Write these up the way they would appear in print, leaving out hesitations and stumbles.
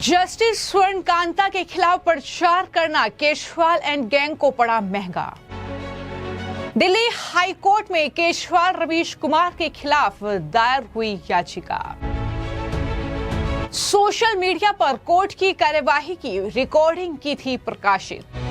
Justice स्वर्णकांता के खिलाफ प्रचार करना केजरीवाल एंड गैंग को पड़ा महंगा। दिल्ली हाई कोर्ट में केजरीवाल रवीश कुमार के खिलाफ दायर हुई याचिका। सोशल मीडिया पर कोर्ट की कार्यवाही की रिकॉर्डिंग की थी प्रकाशित।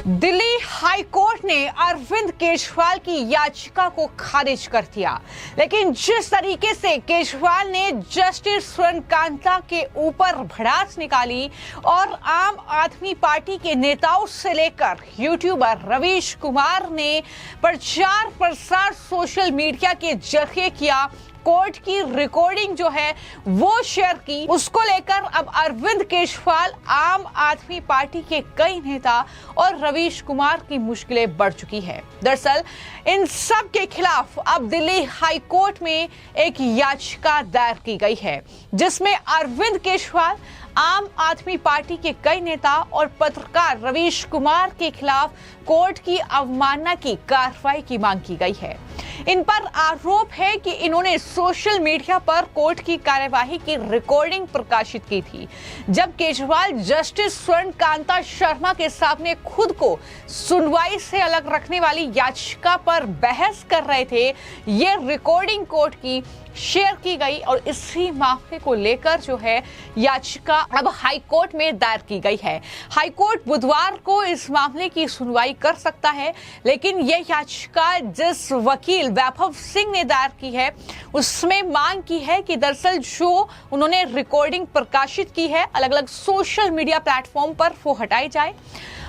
दिल्ली हाई कोर्ट ने अरविंद केजरीवाल की याचिका को खारिज कर दिया, लेकिन जिस तरीके से केजरीवाल ने जस्टिस स्वर्णकांता के ऊपर भड़ास निकाली और आम आदमी पार्टी के नेताओं से लेकर यूट्यूबर रवीश कुमार ने प्रचार प्रसार सोशल मीडिया के जरिए किया, कोर्ट की रिकॉर्डिंग जो है वो शेयर की, उसको लेकर अब अरविंद केजरीवाल, आम आदमी पार्टी के कई नेता और रवीश कुमार की मुश्किलें बढ़ चुकी है। दरअसल इन सब के खिलाफ अब दिल्ली हाई कोर्ट में एक याचिका दायर की गई है, जिसमें अरविंद केजरीवाल, आम आदमी पार्टी के कई नेता और पत्रकार रवीश कुमार के खिलाफ कोर्ट की अवमानना की कार्रवाई की मांग की गई है। इन पर आरोप है कि इन्होंने सोशल मीडिया पर कोर्ट की कार्यवाही की रिकॉर्डिंग प्रकाशित की थी, जब केजरीवाल जस्टिस स्वर्णकांता शर्मा के सामने खुद को सुनवाई से अलग रखने वाली याचिका पर बहस कर रहे थे। ये रिकॉर्डिंग कोर्ट की शेयर की गई और इसी मामले को लेकर जो है याचिका अब हाई कोर्ट में दायर की गई है। हाई कोर्ट बुधवार को इस मामले की सुनवाई कर सकता है, लेकिन यह याचिका जिस वकील वैभव सिंह ने दायर की है उसमें मांग की है कि दरअसल जो उन्होंने रिकॉर्डिंग प्रकाशित की है अलग अलग सोशल मीडिया प्लेटफॉर्म पर वो हटाई जाए।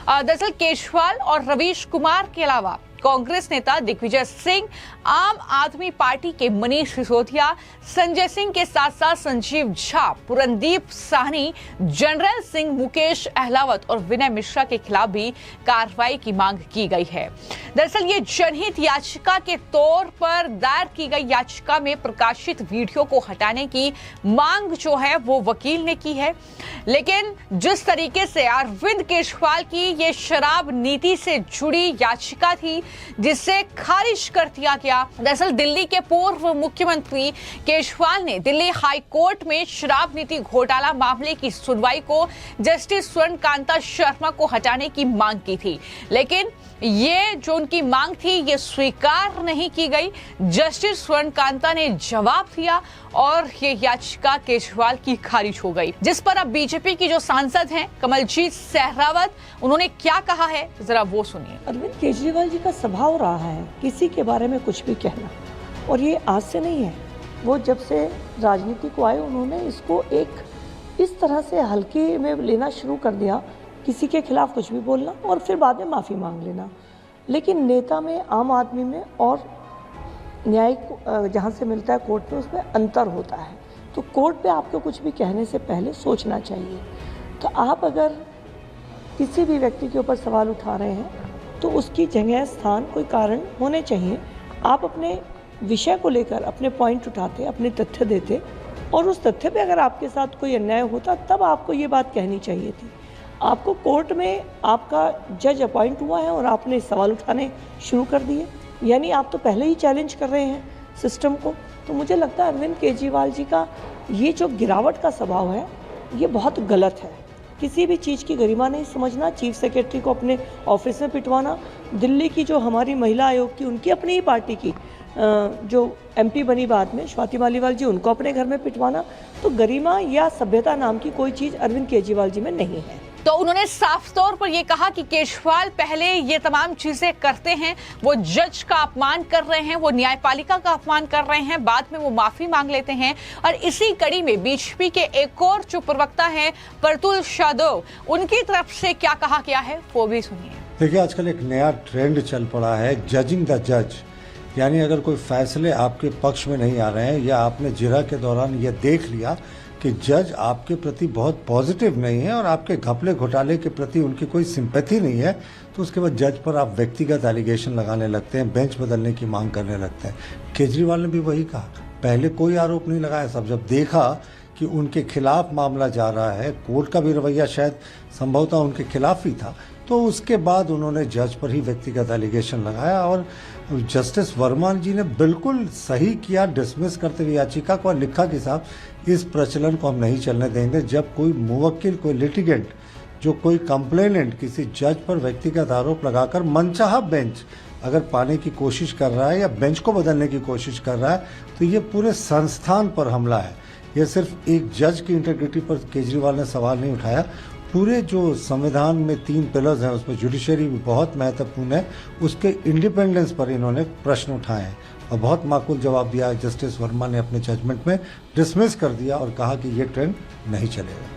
दरअसल केजरीवाल और रवीश कुमार के अलावा कांग्रेस नेता दिग्विजय सिंह, आम आदमी पार्टी के मनीष सिसोदिया, संजय सिंह के साथ साथ संजीव झा, पुरनदीप साहनी, जनरल सिंह, मुकेश अहलावत और विनय मिश्रा के खिलाफ भी कार्रवाई की मांग की गई है। दरअसल ये जनहित याचिका के तौर पर दायर की गई याचिका में प्रकाशित वीडियो को हटाने की मांग जो है वो वकील ने की है, लेकिन जिस तरीके से अरविंद केजरीवाल की ये शराब नीति से जुड़ी याचिका थी जिसे खारिज कर दिया गया। दरअसल दिल्ली के पूर्व मुख्यमंत्री केजरीवाल ने दिल्ली हाई कोर्ट में शराब नीति घोटाला मामले की सुनवाई को जस्टिस स्वर्णकांता शर्मा को हटाने की मांग की थी, लेकिन ये जो उनकी मांग थी ये स्वीकार नहीं की गई। जस्टिस स्वर्णकांता ने जवाब दिया और ये याचिका केजरीवाल की खारिज हो गई, जिस पर अब बीजेपी की जो सांसद हैं कमलजीत सहरावत, उन्होंने क्या कहा है जरा वो सुनिए। अरविंद केजरीवाल जी का स्वभाव रहा है किसी के बारे में कुछ भी कहना, और ये आज से नहीं है। वो जब से राजनीति को आए उन्होंने इसको एक इस तरह से हल्के में लेना शुरू कर दिया, किसी के खिलाफ कुछ भी बोलना और फिर बाद में माफ़ी मांग लेना। लेकिन नेता में, आम आदमी में और न्यायिक जहाँ से मिलता है कोर्ट में, उसमें अंतर होता है। तो कोर्ट पे आपको कुछ भी कहने से पहले सोचना चाहिए। तो आप अगर किसी भी व्यक्ति के ऊपर सवाल उठा रहे हैं तो उसकी जगह, स्थान, कोई कारण होने चाहिए। आप अपने विषय को लेकर अपने पॉइंट उठाते, अपने तथ्य देते, और उस तथ्य पे अगर आपके साथ कोई अन्याय होता तब आपको ये बात कहनी चाहिए थी। आपको कोर्ट में आपका जज अपॉइंट हुआ है और आपने सवाल उठाने शुरू कर दिए, यानी आप तो पहले ही चैलेंज कर रहे हैं सिस्टम को। तो मुझे लगता है अरविंद केजरीवाल जी का ये जो गिरावट का स्वभाव है ये बहुत गलत है। किसी भी चीज़ की गरिमा नहीं समझना, चीफ सेक्रेटरी को अपने ऑफिस में पिटवाना, दिल्ली की जो हमारी महिला आयोग की, उनकी अपनी ही पार्टी की जो एमपी बनी बाद में, स्वाति मालीवाल जी, उनको अपने घर में पिटवाना, तो गरिमा या सभ्यता नाम की कोई चीज़ अरविंद केजरीवाल जी में नहीं है। तो उन्होंने साफ तौर पर यह कहा कि केजरीवाल पहले ये तमाम चीजें करते हैं, वो जज का अपमान कर रहे हैं, वो न्यायपालिका का अपमान कर रहे हैं, बाद में वो माफी मांग लेते हैं। और इसी कड़ी में बीजेपी के एक और जो प्रवक्ता हैं प्रतुल यादव, उनकी तरफ से क्या कहा गया है वो भी सुनिए। देखिए, आजकल एक नया ट्रेंड चल पड़ा है, जजिंग द जज। यानी अगर कोई फैसले आपके पक्ष में नहीं आ रहे हैं या आपने जिरह के दौरान ये देख लिया कि जज आपके प्रति बहुत पॉजिटिव नहीं है और आपके घपले घोटाले के प्रति उनकी कोई सिंपैथी नहीं है, तो उसके बाद जज पर आप व्यक्तिगत एलिगेशन लगाने लगते हैं, बेंच बदलने की मांग करने लगते हैं। केजरीवाल ने भी वही कहा, पहले कोई आरोप नहीं लगाया, सब जब देखा कि उनके खिलाफ मामला जा रहा है, कोर्ट का भी रवैया शायद संभवतः उनके खिलाफ ही था, तो उसके बाद उन्होंने जज पर ही व्यक्तिगत एलिगेशन लगाया और जस्टिस वर्मा जी ने बिल्कुल सही किया डिसमिस करते हुए याचिका को और लिखा कि साहब इस प्रचलन को हम नहीं चलने देंगे जब कोई मुवक्किल, कोई लिटिगेंट, जो कोई कंप्लेनेंट किसी जज पर व्यक्तिगत आरोप लगाकर मनचाहा बेंच अगर पाने की कोशिश कर रहा है या बेंच को बदलने की कोशिश कर रहा है तो ये पूरे संस्थान पर हमला है। ये सिर्फ एक जज की इंटेग्रिटी पर केजरीवाल ने सवाल नहीं उठाया, पूरे जो संविधान में 3 पिलर्स हैं उसमें जुडिशरी भी बहुत महत्वपूर्ण है, उसके इंडिपेंडेंस पर इन्होंने प्रश्न उठाए हैं और बहुत माकूल जवाब दिया। जस्टिस वर्मा ने अपने जजमेंट में डिसमिस कर दिया और कहा कि ये ट्रेंड नहीं चलेगा।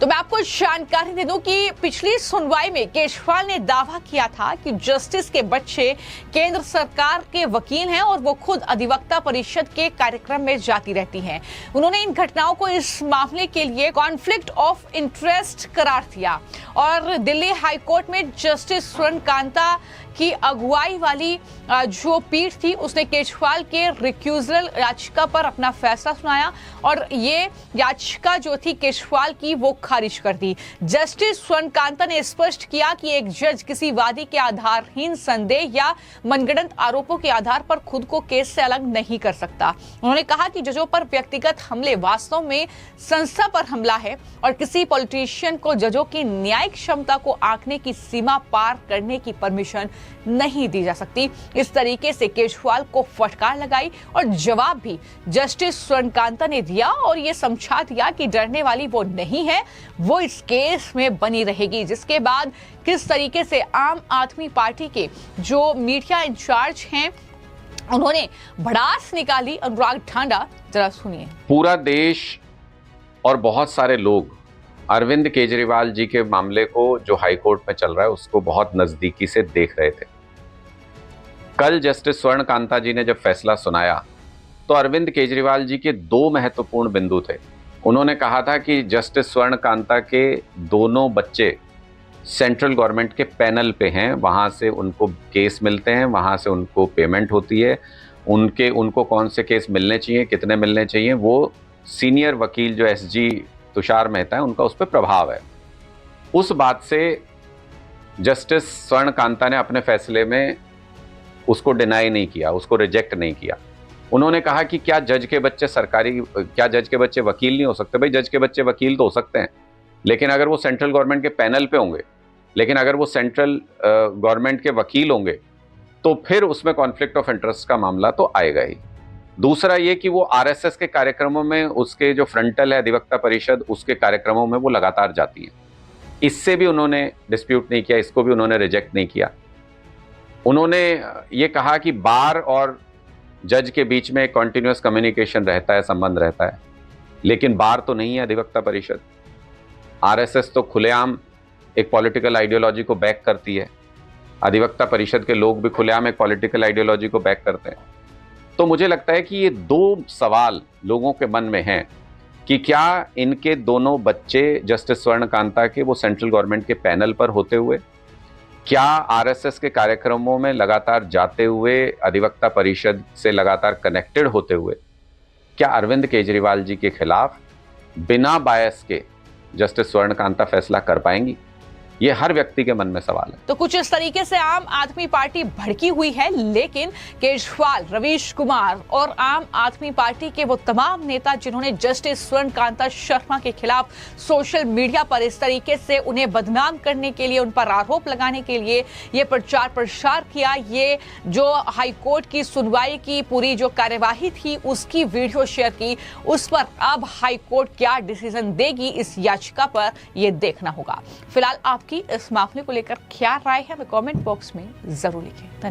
तो मैं आपको जानकारी दे दूं कि पिछली सुनवाई में केजरीवाल ने दावा किया था कि जस्टिस के बच्चे केंद्र सरकार के वकील हैं और वो खुद अधिवक्ता परिषद के कार्यक्रम में जाती रहती हैं। उन्होंने इन घटनाओं को इस मामले के लिए कॉन्फ्लिक्ट ऑफ इंटरेस्ट करार दिया और दिल्ली हाईकोर्ट में जस्टिस स्वर्ण कांता की अगुवाई वाली जो पीठ थी उसने केजरीवाल के रिक्यूजल याचिका पर अपना फैसला सुनाया और ये याचिका जो थी केजरीवाल की वो खारिज कर दी। जस्टिस स्वर्ण कांता ने स्पष्ट किया कि एक जज किसी वादी के आधारहीन संदेह या मनगढ़ंत आरोपों के आधार पर खुद को केस से अलग नहीं कर सकता। उन्होंने कहा कि जजों पर व्यक्तिगत हमले वास्तव में संस्था पर हमला है और किसी पॉलिटिशियन को जजों की न्यायिक क्षमता को आंकने की सीमा पार करने की परमिशन नहीं दी जा सकती। इस तरीके से केजरीवाल को फटकार लगाई और जवाब भी जस्टिस स्वर्ण कांता ने दिया और ये समझा दिया कि डरने वाली वो नहीं है, वो इस केस में बनी रहेगी। जिसके बाद किस तरीके से आम आदमी पार्टी के जो मीडिया इंचार्ज हैं उन्होंने भड़ास निकाली। अनुराग ठांडा, जरा सुनिए। पूरा देश और बहुत सारे लोग अरविंद केजरीवाल जी के मामले को जो हाईकोर्ट में चल रहा है उसको बहुत नजदीकी से देख रहे थे। कल जस्टिस स्वर्ण कांता जी ने जब फैसला सुनाया तो अरविंद केजरीवाल जी के 2 महत्वपूर्ण बिंदु थे। उन्होंने कहा था कि जस्टिस स्वर्ण कांता के दोनों बच्चे सेंट्रल गवर्नमेंट के पैनल पे हैं, वहाँ से उनको केस मिलते हैं, वहाँ से उनको पेमेंट होती है, उनको कौन से केस मिलने चाहिए, कितने मिलने चाहिए, वो सीनियर वकील जो एसजी तुषार मेहता है उनका उस पर प्रभाव है। उस बात से जस्टिस स्वर्ण कांता ने अपने फैसले में उसको डिनाई नहीं किया, उसको रिजेक्ट नहीं किया। उन्होंने कहा कि क्या जज के बच्चे वकील नहीं हो सकते? भाई जज के बच्चे वकील तो हो सकते हैं, लेकिन अगर वो सेंट्रल गवर्नमेंट के पैनल पे होंगे, लेकिन अगर वो सेंट्रल गवर्नमेंट के वकील होंगे तो फिर उसमें कॉन्फ्लिक्ट ऑफ इंटरेस्ट का मामला तो आएगा ही। दूसरा ये कि वो आरएसएस के कार्यक्रमों में, उसके जो फ्रंटल है अधिवक्ता परिषद, उसके कार्यक्रमों में वो लगातार जाती है। इससे भी उन्होंने डिस्प्यूट नहीं किया, इसको भी उन्होंने रिजेक्ट नहीं किया। उन्होंने ये कहा कि बार और जज के बीच में कॉन्टिन्यूअस कम्युनिकेशन रहता है, संबंध रहता है, लेकिन बार तो नहीं है अधिवक्ता परिषद। आरएसएस तो खुलेआम एक पॉलिटिकल आइडियोलॉजी को बैक करती है, अधिवक्ता परिषद के लोग भी खुलेआम एक पॉलिटिकल आइडियोलॉजी को बैक करते हैं। तो मुझे लगता है कि ये 2 सवाल लोगों के मन में हैं कि क्या इनके दोनों बच्चे जस्टिस स्वर्ण कांता के वो सेंट्रल गवर्नमेंट के पैनल पर होते हुए, क्या आरएसएस के कार्यक्रमों में लगातार जाते हुए, अधिवक्ता परिषद से लगातार कनेक्टेड होते हुए, क्या अरविंद केजरीवाल जी के खिलाफ बिना बायस के जस्टिस स्वर्ण कांता फैसला कर पाएंगी? ये हर व्यक्ति के मन में सवाल है। तो कुछ इस तरीके से आम आदमी पार्टी भड़की हुई है, लेकिन केजरीवाल, रवीश कुमार और आम आदमी पार्टी के वो तमाम नेता जिन्होंने जस्टिस स्वर्ण कांता शर्मा के खिलाफ सोशल मीडिया पर इस तरीके से उन्हें बदनाम करने के लिए, उन पर आरोप लगाने के लिए ये प्रचार प्रसार किया, ये जो हाईकोर्ट की सुनवाई की पूरी जो कार्यवाही थी उसकी वीडियो शेयर की, उस पर अब हाईकोर्ट क्या डिसीजन देगी इस याचिका पर यह देखना होगा। फिलहाल आपकी इस मामले को लेकर क्या राय है, हमें कमेंट बॉक्स में जरूर लिखें। धन्यवाद।